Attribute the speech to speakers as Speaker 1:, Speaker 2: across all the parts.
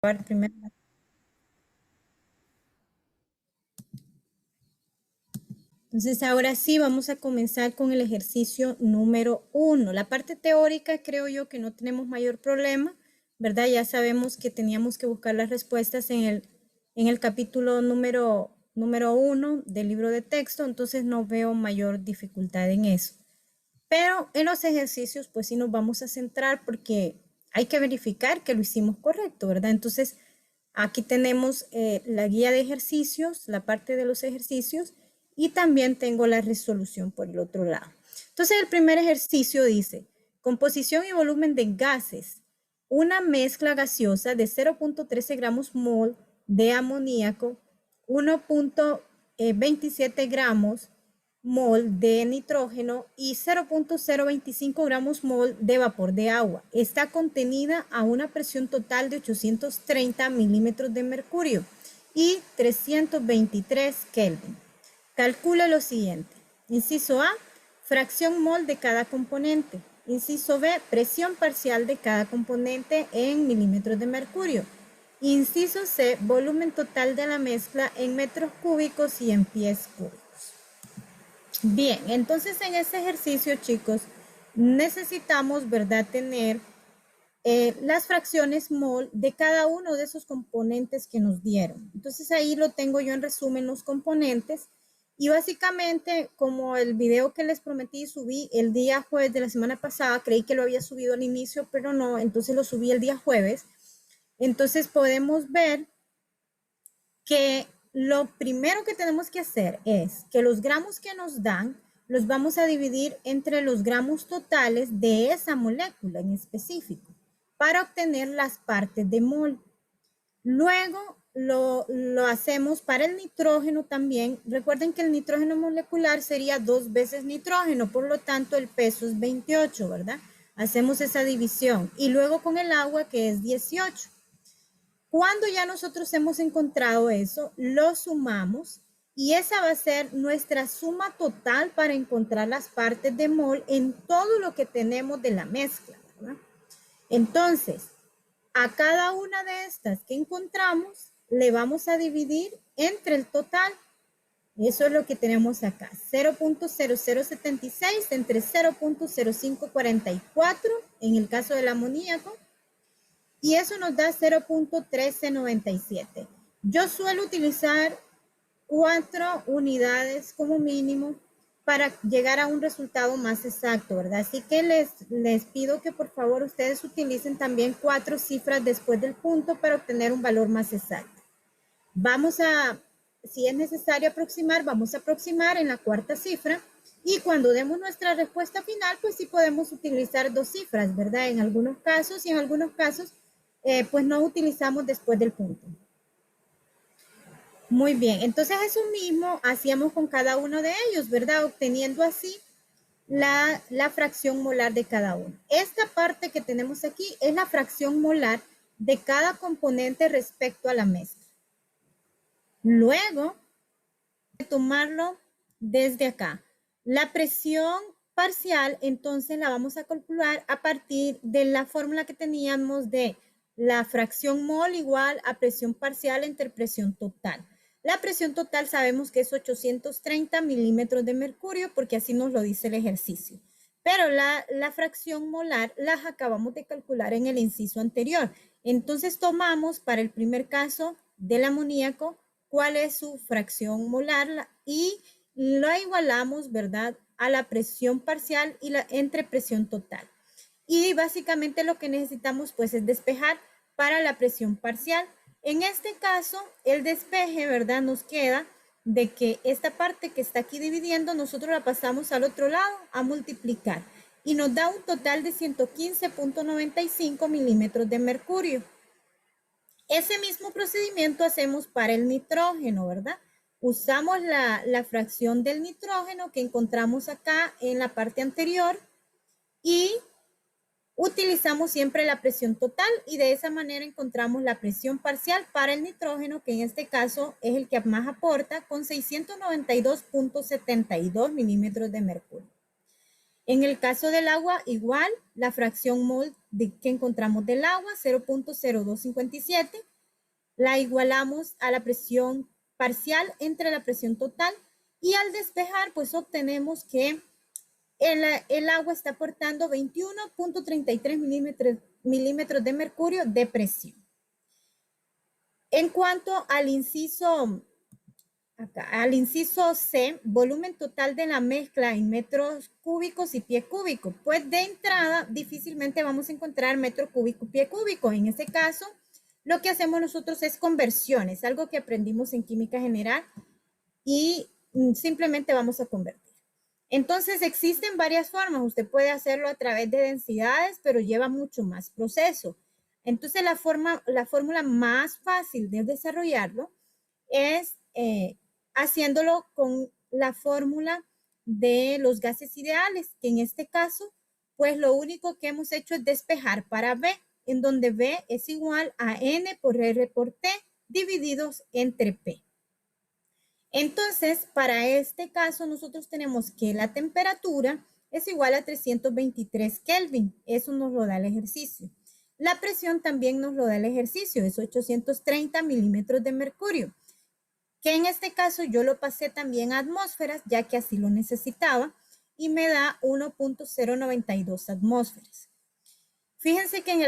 Speaker 1: Primero. Entonces, ahora sí vamos a comenzar con el ejercicio número 1. La parte teórica creo yo que no tenemos mayor problema, ¿verdad? Ya sabemos que teníamos que buscar las respuestas en el capítulo número 1 del libro de texto, entonces no veo mayor dificultad en eso. Pero en los ejercicios, pues sí nos vamos a centrar porque hay que verificar que lo hicimos correcto, ¿verdad? Entonces, aquí tenemos la guía de ejercicios, la parte de los ejercicios, y también tengo la resolución por el otro lado. Entonces, el primer ejercicio dice, composición y volumen de gases. Una mezcla gaseosa de 0.13 gramos mol de amoníaco, 1.27 gramos mol de nitrógeno y 0.025 gramos mol de vapor de agua. Está contenida a una presión total de 830 milímetros de mercurio y 323 Kelvin. Calcula lo siguiente. Inciso A, fracción mol de cada componente. Inciso B, presión parcial de cada componente en milímetros de mercurio. Inciso C, volumen total de la mezcla en metros cúbicos y en pies cúbicos. Bien, entonces en este ejercicio, chicos, necesitamos, ¿verdad?, tener las fracciones mol de cada uno de esos componentes que nos dieron. Entonces ahí lo tengo yo en resumen los componentes y básicamente como el video que les prometí subí el día jueves de la semana pasada, creí que lo había subido al inicio, pero no, entonces lo subí el día jueves. Entonces podemos ver que lo primero que tenemos que hacer es que los gramos que nos dan los vamos a dividir entre los gramos totales de esa molécula en específico para obtener las partes de mol. Luego lo hacemos para el nitrógeno también. Recuerden que el nitrógeno molecular sería 2 veces nitrógeno, por lo tanto el peso es 28, ¿verdad? Hacemos esa división. Y luego con el agua, que es 18. Cuando ya nosotros hemos encontrado eso, lo sumamos y esa va a ser nuestra suma total para encontrar las partes de mol en todo lo que tenemos de la mezcla, ¿verdad? Entonces, a cada una de estas que encontramos, le vamos a dividir entre el total. Eso es lo que tenemos acá, 0.0076 entre 0.0544 en el caso del amoníaco, y eso nos da 0.1397. Yo suelo utilizar 4 unidades como mínimo para llegar a un resultado más exacto, ¿verdad? Así que les pido que por favor ustedes utilicen también 4 cifras después del punto para obtener un valor más exacto. Vamos a, si es necesario aproximar, vamos a aproximar en la cuarta cifra y cuando demos nuestra respuesta final, pues sí podemos utilizar 2 cifras, ¿verdad? En algunos casos y en algunos casos pues no utilizamos después del punto. Muy bien, entonces eso mismo hacíamos con cada uno de ellos, ¿verdad? Obteniendo así la fracción molar de cada uno. Esta parte que tenemos aquí es la fracción molar de cada componente respecto a la mezcla. Luego, tomarlo desde acá. La presión parcial, entonces la vamos a calcular a partir de la fórmula que teníamos de la fracción mol igual a presión parcial entre presión total. La presión total sabemos que es 830 milímetros de mercurio porque así nos lo dice el ejercicio. Pero la fracción molar las acabamos de calcular en el inciso anterior. Entonces tomamos para el primer caso del amoníaco cuál es su fracción molar y lo igualamos, ¿verdad?, a la presión parcial y la entre presión total. Y básicamente lo que necesitamos pues es despejar para la presión parcial. En este caso, el despeje, ¿verdad?, nos queda de que esta parte que está aquí dividiendo, nosotros la pasamos al otro lado a multiplicar y nos da un total de 115.95 milímetros de mercurio. Ese mismo procedimiento hacemos para el nitrógeno, ¿verdad? Usamos la fracción del nitrógeno que encontramos acá en la parte anterior y utilizamos siempre la presión total y de esa manera encontramos la presión parcial para el nitrógeno, que en este caso es el que más aporta, con 692.72 milímetros de mercurio. En el caso del agua, igual, la fracción mol que encontramos del agua, 0.0257, la igualamos a la presión parcial entre la presión total y al despejar, pues obtenemos que el agua está aportando 21.33 milímetros de mercurio de presión. En cuanto al inciso C, volumen total de la mezcla en metros cúbicos y pie cúbico. Pues de entrada difícilmente vamos a encontrar metro cúbico, pie cúbico. En este caso, lo que hacemos nosotros es conversiones, algo que aprendimos en química general y simplemente vamos a convertir. Entonces existen varias formas. Usted puede hacerlo a través de densidades, pero lleva mucho más proceso. Entonces la fórmula más fácil de desarrollarlo es haciéndolo con la fórmula de los gases ideales, que en este caso, pues lo único que hemos hecho es despejar para B, en donde B es igual a N por R por T divididos entre P. Entonces, para este caso, nosotros tenemos que la temperatura es igual a 323 Kelvin. Eso nos lo da el ejercicio. La presión también nos lo da el ejercicio, es 830 milímetros de mercurio, que en este caso yo lo pasé también a atmósferas, ya que así lo necesitaba, y me da 1.092 atmósferas. Fíjense que en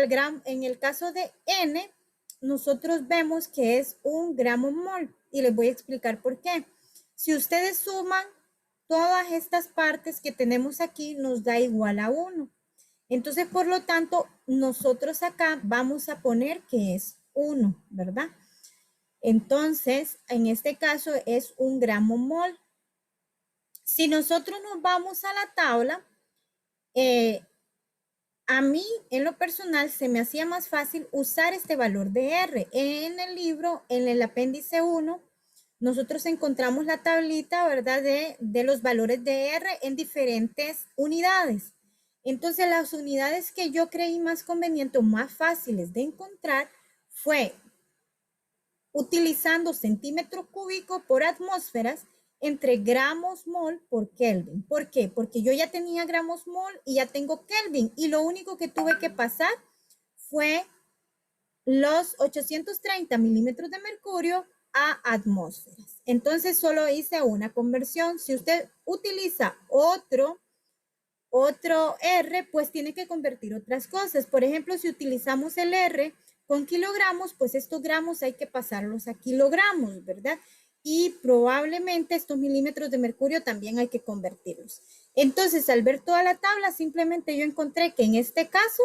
Speaker 1: el caso de N, nosotros vemos que es 1 gramo mol, y les voy a explicar por qué. Si ustedes suman todas estas partes que tenemos aquí, nos da igual a 1. Entonces, por lo tanto, nosotros acá vamos a poner que es 1, ¿verdad? Entonces, en este caso es 1 gramo mol. Si nosotros nos vamos a la tabla, a mí, en lo personal, se me hacía más fácil usar este valor de R. En el libro, en el apéndice 1, nosotros encontramos la tablita, ¿verdad?, de los valores de R en diferentes unidades. Entonces, las unidades que yo creí más convenientes o más fáciles de encontrar fue utilizando centímetro cúbico por atmósferas entre gramos mol por Kelvin. ¿Por qué? Porque yo ya tenía gramos mol y ya tengo Kelvin y lo único que tuve que pasar fue los 830 milímetros de mercurio a atmósferas. Entonces solo hice una conversión. Si usted utiliza otro R, pues tiene que convertir otras cosas. Por ejemplo, si utilizamos el R con kilogramos, pues estos gramos hay que pasarlos a kilogramos, ¿verdad? Y probablemente estos milímetros de mercurio también hay que convertirlos. Entonces, al ver toda la tabla, simplemente yo encontré que en este caso,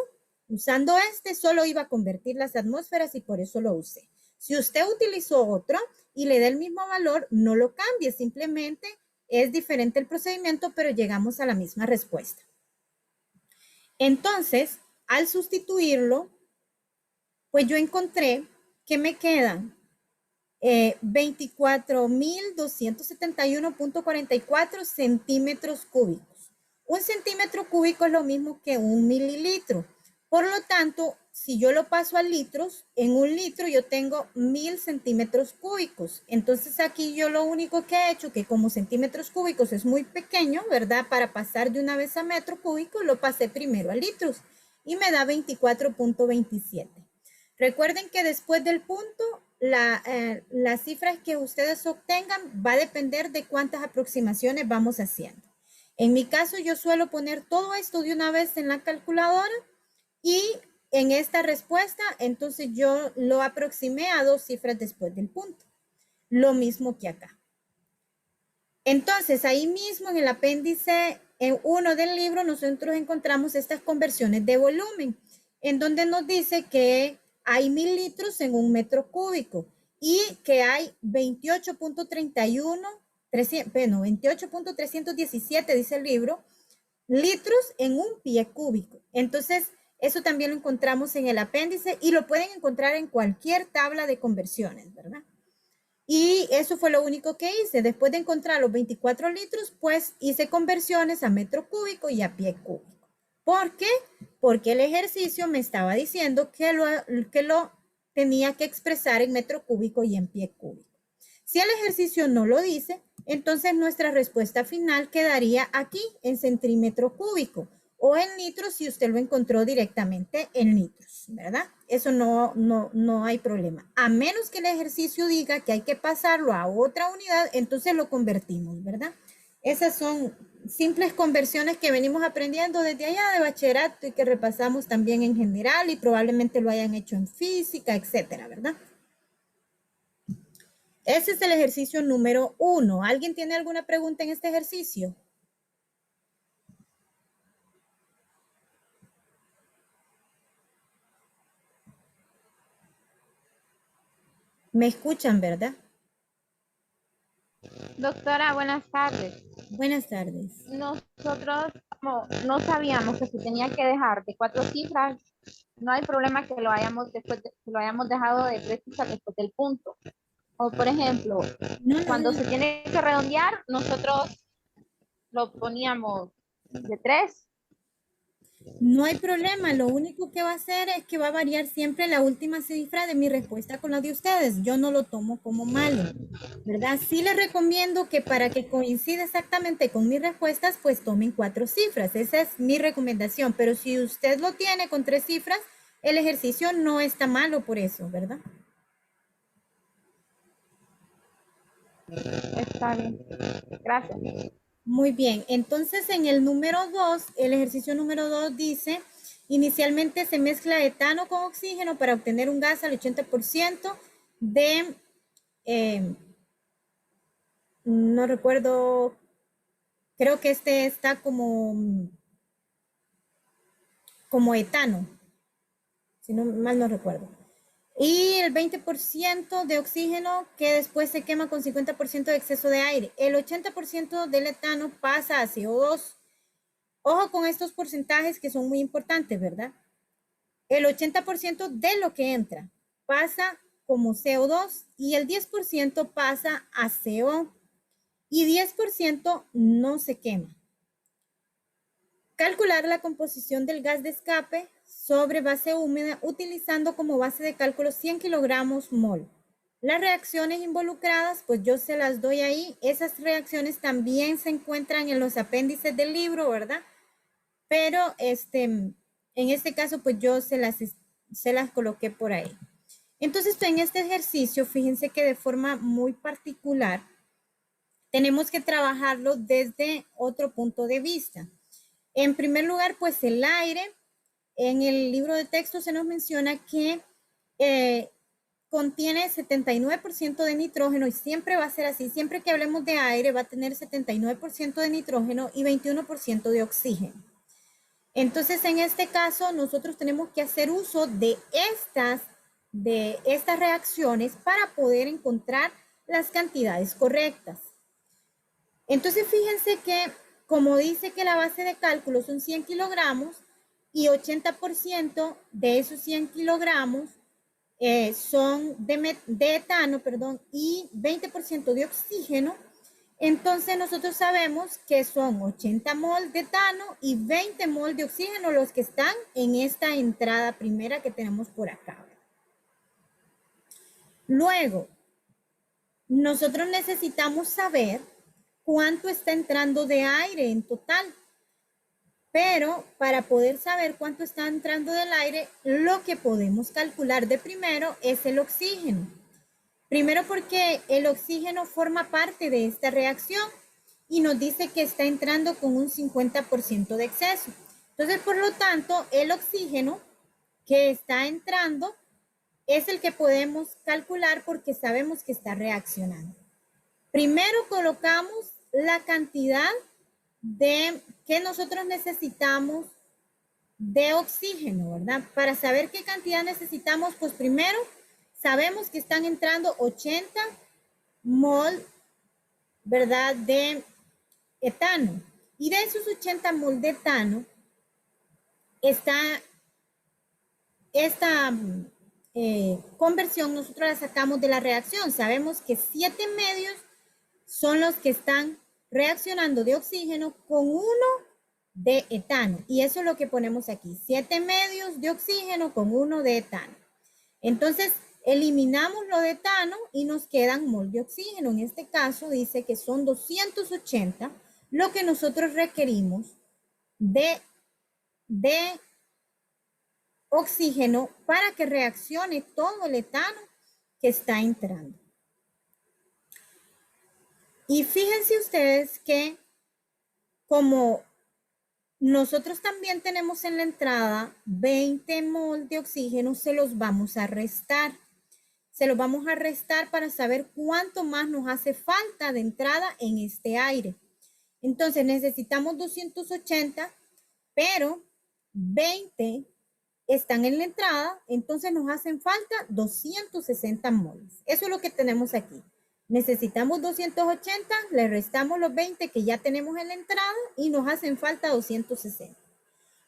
Speaker 1: usando solo iba a convertir las atmósferas y por eso lo usé. Si usted utilizó otro y le da el mismo valor, no lo cambie, simplemente es diferente el procedimiento, pero llegamos a la misma respuesta. Entonces, al sustituirlo, pues yo encontré que me quedan 24.271.44 centímetros cúbicos. Un centímetro cúbico es lo mismo que 1 mililitro. Por lo tanto, si yo lo paso a litros, en 1 litro yo tengo 1000 centímetros cúbicos. Entonces aquí yo lo único que he hecho, que como centímetros cúbicos es muy pequeño, ¿verdad? Para pasar de una vez a metro cúbico, lo pasé primero a litros y me da 24.27. Recuerden que después del punto, las cifras que ustedes obtengan va a depender de cuántas aproximaciones vamos haciendo. En mi caso, yo suelo poner todo esto de una vez en la calculadora y en esta respuesta, entonces yo lo aproximé a 2 cifras después del punto. Lo mismo que acá. Entonces, ahí mismo en el apéndice 1 del libro, nosotros encontramos estas conversiones de volumen, en donde nos dice que hay 1000 litros en 1 metro cúbico y que hay 28.317, dice el libro, litros en 1 pie cúbico. Entonces, eso también lo encontramos en el apéndice y lo pueden encontrar en cualquier tabla de conversiones, ¿verdad? Y eso fue lo único que hice. Después de encontrar los 24 litros, pues hice conversiones a metro cúbico y a pie cúbico. ¿Por qué? Porque el ejercicio me estaba diciendo que lo tenía que expresar en metro cúbico y en pie cúbico. Si el ejercicio no lo dice, Entonces nuestra respuesta final quedaría aquí en centímetro cúbico o en litros si usted lo encontró directamente en litros, ¿verdad? Eso no hay problema. A menos que el ejercicio diga que hay que pasarlo a otra unidad, entonces lo convertimos, ¿verdad? Esas son simples conversiones que venimos aprendiendo desde allá de bachillerato y que repasamos también en general y probablemente lo hayan hecho en física, etcétera, ¿verdad? Ese es el ejercicio número 1. ¿Alguien tiene alguna pregunta en este ejercicio? ¿Me escuchan, verdad?
Speaker 2: Doctora, buenas tardes.
Speaker 1: Buenas tardes.
Speaker 2: Nosotros como no sabíamos que se tenía que dejar de 4 cifras, no hay problema que lo hayamos que lo hayamos dejado de 3 cifras después del punto. O por ejemplo,
Speaker 1: No, no,
Speaker 2: cuando se
Speaker 1: no.
Speaker 2: tiene que redondear, nosotros lo poníamos de 3.
Speaker 1: No hay problema, lo único que va a hacer es que va a variar siempre la última cifra de mi respuesta con la de ustedes. Yo no lo tomo como malo, ¿verdad? Sí les recomiendo que para que coincida exactamente con mis respuestas, pues tomen 4 cifras. Esa es mi recomendación. Pero si usted lo tiene con 3 cifras, el ejercicio no está malo por eso, ¿verdad?
Speaker 2: Está bien. Gracias.
Speaker 1: Muy bien, entonces en el número 2, el ejercicio número 2 dice, inicialmente se mezcla etano con oxígeno para obtener un gas al 80% de, eh, no recuerdo, creo que este está como etano, si no mal no recuerdo. Y el 20% de oxígeno que después se quema con 50% de exceso de aire. El 80% del etano pasa a CO2. Ojo con estos porcentajes que son muy importantes, ¿verdad? El 80% de lo que entra pasa como CO2 y el 10% pasa a CO y 10% no se quema. Calcular la composición del gas de escape sobre base húmeda utilizando como base de cálculo 100 kilogramos mol. Las reacciones involucradas, pues yo se las doy ahí. Esas reacciones también se encuentran en los apéndices del libro, ¿verdad? Pero en este caso, pues yo se las coloqué por ahí. Entonces, en este ejercicio, fíjense que de forma muy particular, tenemos que trabajarlo desde otro punto de vista. En primer lugar, pues el aire, en el libro de texto se nos menciona que contiene 79% de nitrógeno y siempre va a ser así. Siempre que hablemos de aire va a tener 79% de nitrógeno y 21% de oxígeno. Entonces, en este caso, nosotros tenemos que hacer uso de estas reacciones para poder encontrar las cantidades correctas. Entonces, fíjense que, como dice que la base de cálculo son 100 kilogramos y 80% de esos 100 kilogramos son de etano, perdón, y 20% de oxígeno, entonces nosotros sabemos que son 80 mol de etano y 20 mol de oxígeno los que están en esta entrada primera que tenemos por acá. Luego, nosotros necesitamos saber cuánto está entrando de aire en total. Pero para poder saber cuánto está entrando del aire, lo que podemos calcular de primero es el oxígeno. Primero porque el oxígeno forma parte de esta reacción y nos dice que está entrando con un 50% de exceso. Entonces, por lo tanto, el oxígeno que está entrando es el que podemos calcular porque sabemos que está reaccionando. Primero colocamos la cantidad de que nosotros necesitamos de oxígeno, ¿verdad? Para saber qué cantidad necesitamos, pues primero sabemos que están entrando 80 mol, ¿verdad? De etano. Y de esos 80 mol de etano está esta conversión, nosotros la sacamos de la reacción. Sabemos que 7 medios son los que están reaccionando de oxígeno con 1 de etano. Y eso es lo que ponemos aquí, 7 medios de oxígeno con 1 de etano. Entonces, Eliminamos lo de etano y nos quedan mol de oxígeno. En este caso dice que son 280 lo que nosotros requerimos de oxígeno para que reaccione todo el etano que está entrando. Y fíjense ustedes que como nosotros también tenemos en la entrada 20 mol de oxígeno, se los vamos a restar. Se los vamos a restar para saber cuánto más nos hace falta de entrada en este aire. Entonces necesitamos 280, pero 20 están en la entrada, entonces nos hacen falta 260 moles. Eso es lo que tenemos aquí. Necesitamos 280, le restamos los 20 que ya tenemos en la entrada y nos hacen falta 260.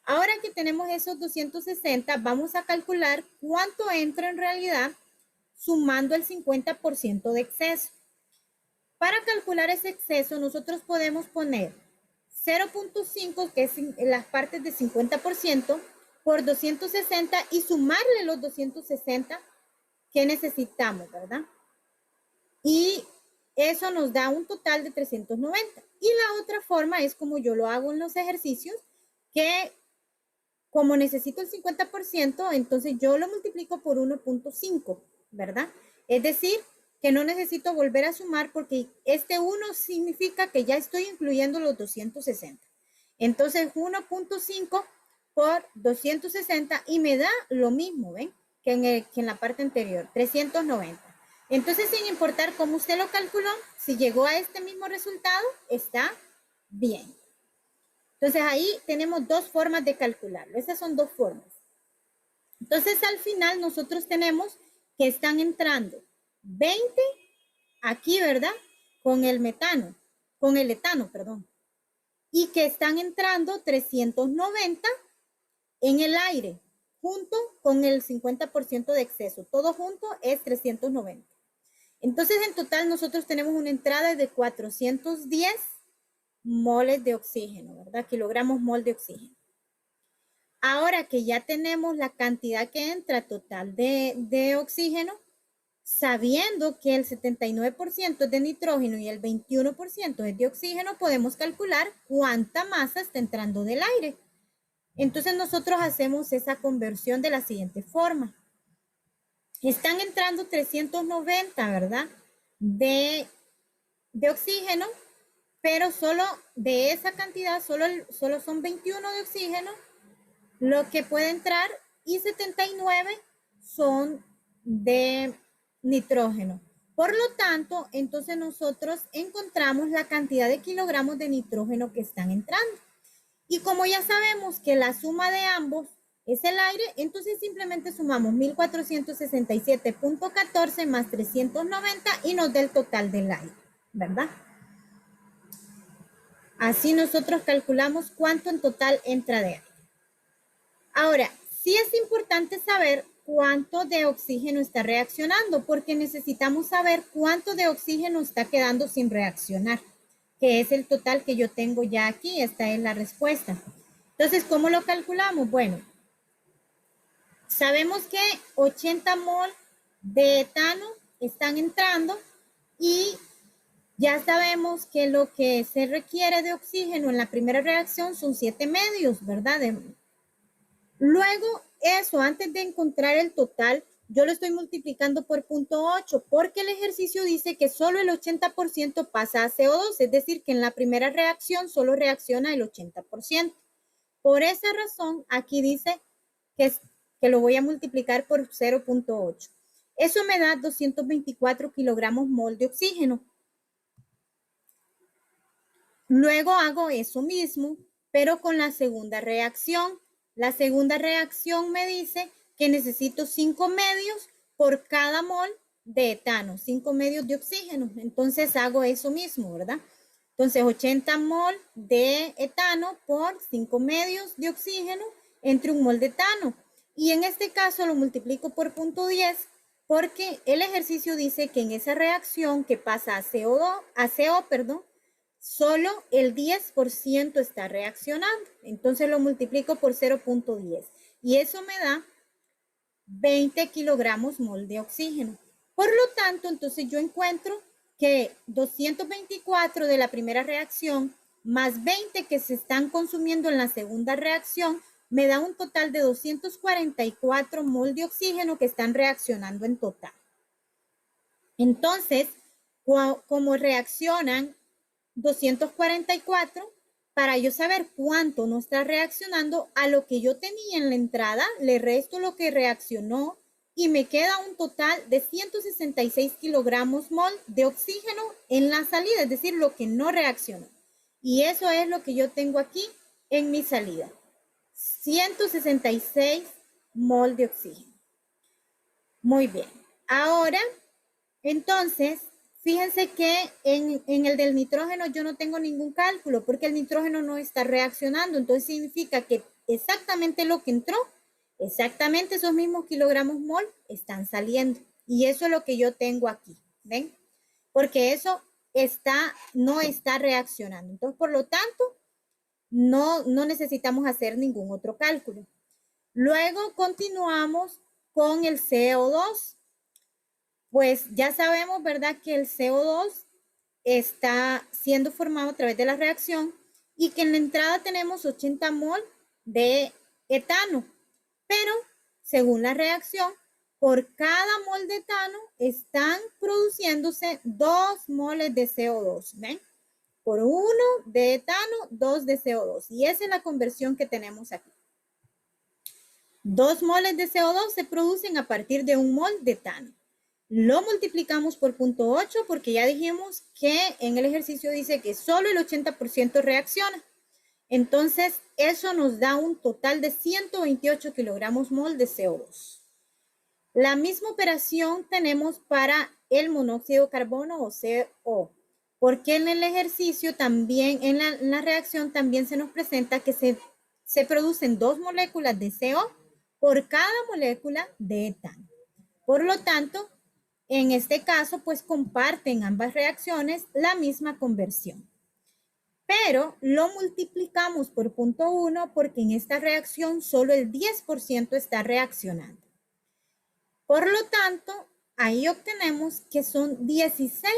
Speaker 1: Ahora que tenemos esos 260, vamos a calcular cuánto entra en realidad sumando el 50% de exceso. Para calcular ese exceso, nosotros podemos poner 0.5, que es las partes de 50%, por 260 y sumarle los 260 que necesitamos, ¿verdad? Y eso nos da un total de 390. Y la otra forma es como yo lo hago en los ejercicios, que como necesito el 50%, entonces yo lo multiplico por 1.5, ¿verdad? Es decir, que no necesito volver a sumar porque este 1 significa que ya estoy incluyendo los 260. Entonces 1.5 por 260 y me da lo mismo, ¿ven? Que en la parte anterior, 390. Entonces, sin importar cómo usted lo calculó, si llegó a este mismo resultado, está bien. Entonces, ahí tenemos dos formas de calcularlo. Esas son dos formas. Entonces, al final, nosotros tenemos que están entrando 20 aquí, ¿verdad? Con el etano, perdón. Y que están entrando 390 en el aire, junto con el 50% de exceso. Todo junto es 390. Entonces, en total, nosotros tenemos una entrada de 410 moles de oxígeno, ¿verdad? Kilogramos mol de oxígeno. Ahora que ya tenemos la cantidad que entra total de oxígeno, sabiendo que el 79% es de nitrógeno y el 21% es de oxígeno, podemos calcular cuánta masa está entrando del aire. Entonces nosotros hacemos esa conversión de la siguiente forma. Están entrando 390, ¿verdad? De oxígeno, pero solo de esa cantidad, solo son 21 de oxígeno, lo que puede entrar, y 79 son de nitrógeno. Por lo tanto, entonces nosotros encontramos la cantidad de kilogramos de nitrógeno que están entrando. Y como ya sabemos que la suma de ambos es el aire, entonces simplemente sumamos 1467.14 más 390 y nos da el total del aire, ¿verdad? Así nosotros calculamos cuánto en total entra de aire. Ahora, sí es importante saber cuánto de oxígeno está reaccionando, porque necesitamos saber cuánto de oxígeno está quedando sin reaccionar, que es el total que yo tengo ya aquí. Esta es la respuesta. Entonces, ¿cómo lo calculamos? Bueno, sabemos que 80 mol de etano están entrando y ya sabemos que lo que se requiere de oxígeno en la primera reacción son 7 medios, ¿verdad? Luego, eso, antes de encontrar el total, yo lo estoy multiplicando por 0.8 porque el ejercicio dice que solo el 80% pasa a CO2, es decir, que en la primera reacción solo reacciona el 80%. Por esa razón, aquí dice que lo voy a multiplicar por 0.8. Eso me da 224 kilogramos mol de oxígeno. Luego hago eso mismo, pero con la segunda reacción. La segunda reacción me dice que necesito 5 medios por cada mol de etano, 5 medios de oxígeno. Entonces hago eso mismo, ¿verdad? Entonces 80 mol de etano por 5 medios de oxígeno entre un mol de etano. Y en este caso lo multiplico por 0.10 porque el ejercicio dice que en esa reacción que pasa a CO, solo el 10% está reaccionando. Entonces lo multiplico por 0.10. Y eso me da 20 kilogramos mol de oxígeno. Por lo tanto, entonces yo encuentro que 224 de la primera reacción más 20 que se están consumiendo en la segunda reacción me da un total de 244 mol de oxígeno que están reaccionando en total. Entonces, como reaccionan 244, para yo saber cuánto no está reaccionando a lo que yo tenía en la entrada, le resto lo que reaccionó y me queda un total de 166 kilogramos mol de oxígeno en la salida, es decir, lo que no reaccionó. Y eso es lo que yo tengo aquí en mi salida. 166 mol de oxígeno. Muy bien. Ahora, entonces, fíjense que en el del nitrógeno yo no tengo ningún cálculo porque el nitrógeno no está reaccionando. Entonces significa que exactamente lo que entró, exactamente esos mismos kilogramos mol están saliendo. Y eso es lo que yo tengo aquí. ¿Ven? Porque eso no está reaccionando. Entonces, por lo tanto, no necesitamos hacer ningún otro cálculo. Luego continuamos con el CO2. Pues ya sabemos, ¿verdad?, que el CO2 está siendo formado a través de la reacción y que en la entrada tenemos 80 mol de etano. Pero, según la reacción, por cada mol de etano están produciéndose 2 moles de CO2. ¿Ven? Por 1 de etano, 2 de CO2. Y esa es la conversión que tenemos aquí. 2 moles de CO2 se producen a partir de 1 mol de etano. Lo multiplicamos por 0.8 porque ya dijimos que en el ejercicio dice que solo el 80% reacciona. Entonces, eso nos da un total de 128 kilogramos mol de CO2. La misma operación tenemos para el monóxido de carbono o CO, porque en el ejercicio también, en la reacción también se nos presenta que se producen 2 moléculas de CO por cada molécula de etano. Por lo tanto, en este caso, pues comparten ambas reacciones la misma conversión. Pero lo multiplicamos por 0.1 porque en esta reacción solo el 10% está reaccionando. Por lo tanto, ahí obtenemos que son 16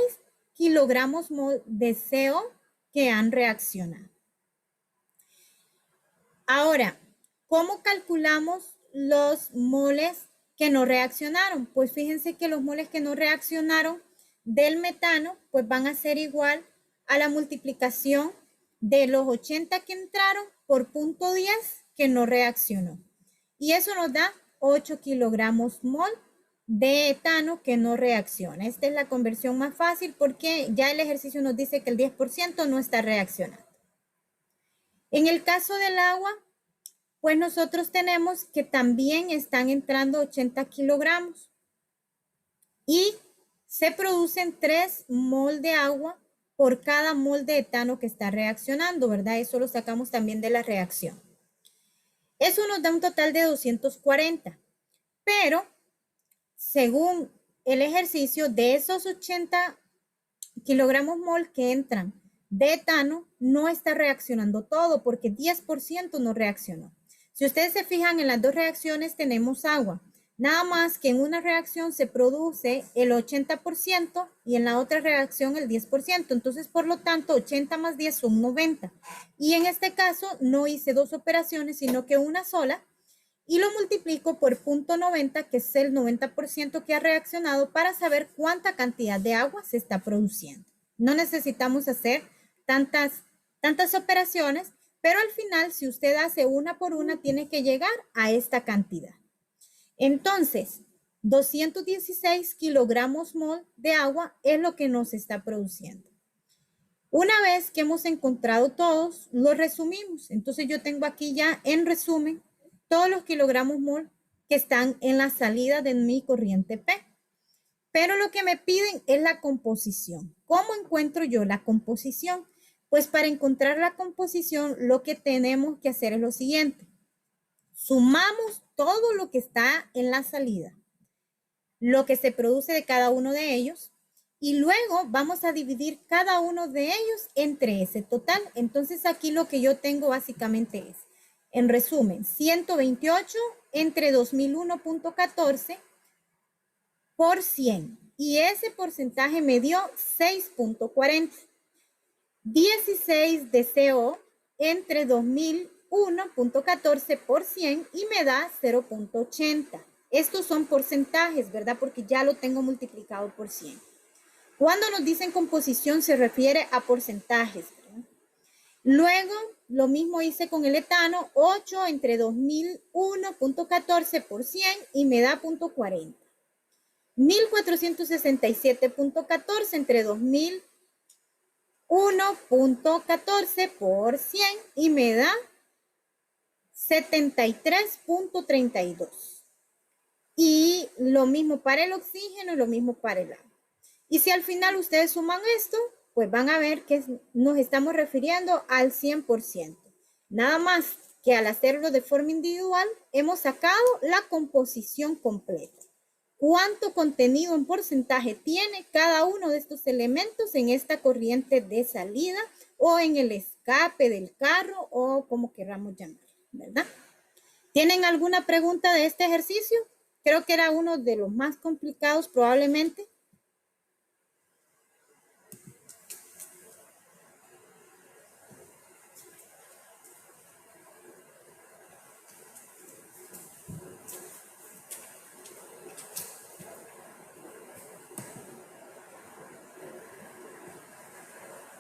Speaker 1: kilogramos mol de CO que han reaccionado. Ahora, ¿cómo calculamos los moles que no reaccionaron? Pues fíjense que los moles que no reaccionaron del metano pues van a ser igual a la multiplicación de los 80 que entraron por 0.10 que no reaccionó. Y eso nos da 8 kilogramos mol de etano que no reacciona. Esta es la conversión más fácil porque ya el ejercicio nos dice que el 10% no está reaccionando. En el caso del agua, pues nosotros tenemos que también están entrando 80 kilogramos y se producen 3 mol de agua por cada mol de etano que está reaccionando, ¿verdad? Eso lo sacamos también de la reacción. Eso nos da un total de 240, pero según el ejercicio, de esos 80 kilogramos mol que entran de etano, no está reaccionando todo porque 10% no reaccionó. Si ustedes se fijan en las dos reacciones tenemos agua, nada más que en una reacción se produce el 80% y en la otra reacción el 10%, entonces por lo tanto 80 más 10 son 90. Y en este caso no hice dos operaciones sino que una sola y lo multiplico por 0.90 que es el 90% que ha reaccionado para saber cuánta cantidad de agua se está produciendo. No necesitamos hacer tantas operaciones, pero al final, si usted hace una por una, tiene que llegar a esta cantidad. Entonces, 216 kilogramos mol de agua es lo que nos está produciendo. Una vez que hemos encontrado todos, lo resumimos. Entonces, yo tengo aquí ya en resumen todos los kilogramos mol que están en la salida de mi corriente P. Pero lo que me piden es la composición. ¿Cómo encuentro yo la composición? Pues para encontrar la composición, lo que tenemos que hacer es lo siguiente. Sumamos todo lo que está en la salida, lo que se produce de cada uno de ellos, y luego vamos a dividir cada uno de ellos entre ese total. Entonces aquí lo que yo tengo básicamente es En resumen, 128 entre 2001.14 por 100. Y ese porcentaje me dio 6.40. 16 de CO entre 2001.14 por 100 y me da 0.80. Estos son porcentajes, ¿verdad? Porque ya lo tengo multiplicado por 100. Cuando nos dicen composición se refiere a porcentajes, ¿verdad? Luego, lo mismo hice con el etano, 8 entre 2001.14 por 100 y me da 0.40. 1467.14 entre 2001.14 por 100 y me da 73.32. Y lo mismo para el oxígeno y lo mismo para el agua. Y si al final ustedes suman esto, pues van a ver que nos estamos refiriendo al 100%. Nada más que al hacerlo de forma individual, hemos sacado la composición completa. ¿Cuánto contenido en porcentaje tiene cada uno de estos elementos en esta corriente de salida o en el escape del carro o como queramos llamar, ¿verdad? ¿Tienen alguna pregunta de este ejercicio? Creo que era uno de los más complicados probablemente.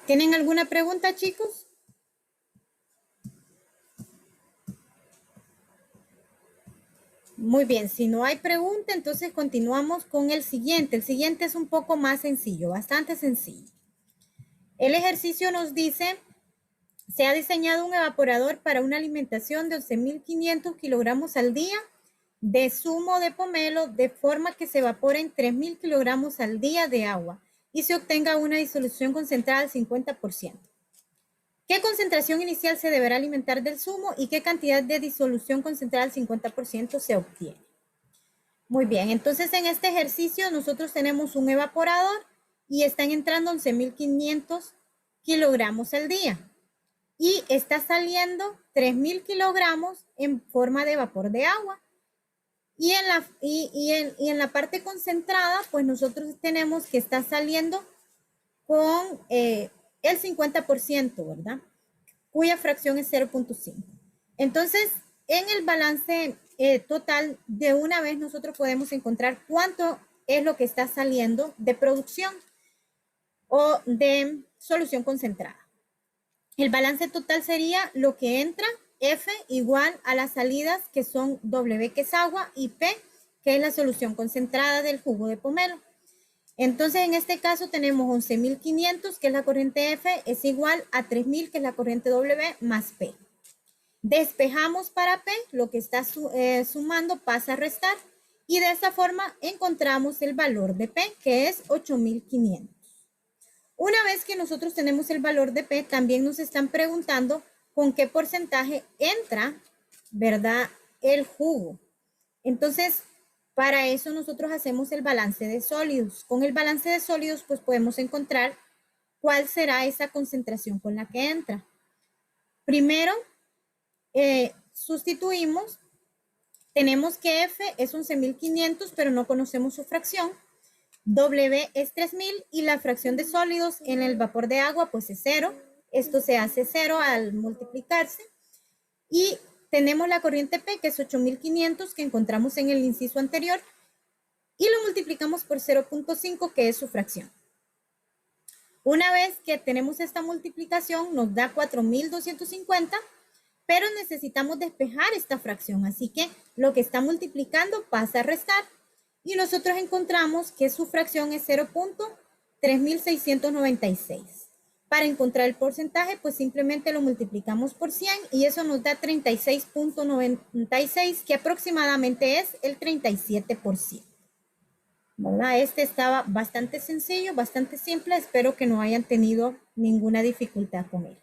Speaker 1: ¿Tienen alguna pregunta, chicos? Muy bien, si no hay pregunta, entonces continuamos con el siguiente. El siguiente es un poco más sencillo, bastante sencillo. El ejercicio nos dice, se ha diseñado un evaporador para una alimentación de 11.500 kilogramos al día de zumo de pomelo, de forma que se evaporen 3.000 kilogramos al día de agua y se obtenga una disolución concentrada al 50%. ¿Qué concentración inicial se deberá alimentar del zumo y qué cantidad de disolución concentrada al 50% se obtiene? Muy bien, entonces en este ejercicio nosotros tenemos un evaporador y están entrando 11.500 kilogramos al día y está saliendo 3.000 kilogramos en forma de vapor de agua. Y en la parte concentrada, pues nosotros tenemos que está saliendo con el 50%, ¿verdad? Cuya fracción es 0.5. Entonces, en el balance total, de una vez nosotros podemos encontrar cuánto es lo que está saliendo de producción o de solución concentrada. El balance total sería lo que entra, F igual a las salidas que son W, que es agua, y P, que es la solución concentrada del jugo de pomelo. Entonces, en este caso tenemos 11.500, que es la corriente F, es igual a 3.000, que es la corriente W, más P. Despejamos para P, lo que está sumando pasa a restar, y de esta forma encontramos el valor de P, que es 8.500. Una vez que nosotros tenemos el valor de P, también nos están preguntando con qué porcentaje entra, ¿verdad?, el jugo. Entonces, para eso nosotros hacemos el balance de sólidos. Con el balance de sólidos, pues podemos encontrar cuál será esa concentración con la que entra. Primero, sustituimos. Tenemos que F es 11.500, pero no conocemos su fracción. W es 3.000 y la fracción de sólidos en el vapor de agua pues es 0. Esto se hace 0 al multiplicarse. Y tenemos la corriente P, que es 8.500, que encontramos en el inciso anterior, y lo multiplicamos por 0.5, que es su fracción. Una vez que tenemos esta multiplicación, nos da 4.250, pero necesitamos despejar esta fracción, así que lo que está multiplicando pasa a restar, y nosotros encontramos que su fracción es 0.3696. Para encontrar el porcentaje, pues simplemente lo multiplicamos por 100 y eso nos da 36.96, que aproximadamente es el 37%. ¿Verdad? Este estaba bastante sencillo, bastante simple. Espero que no hayan tenido ninguna dificultad con él.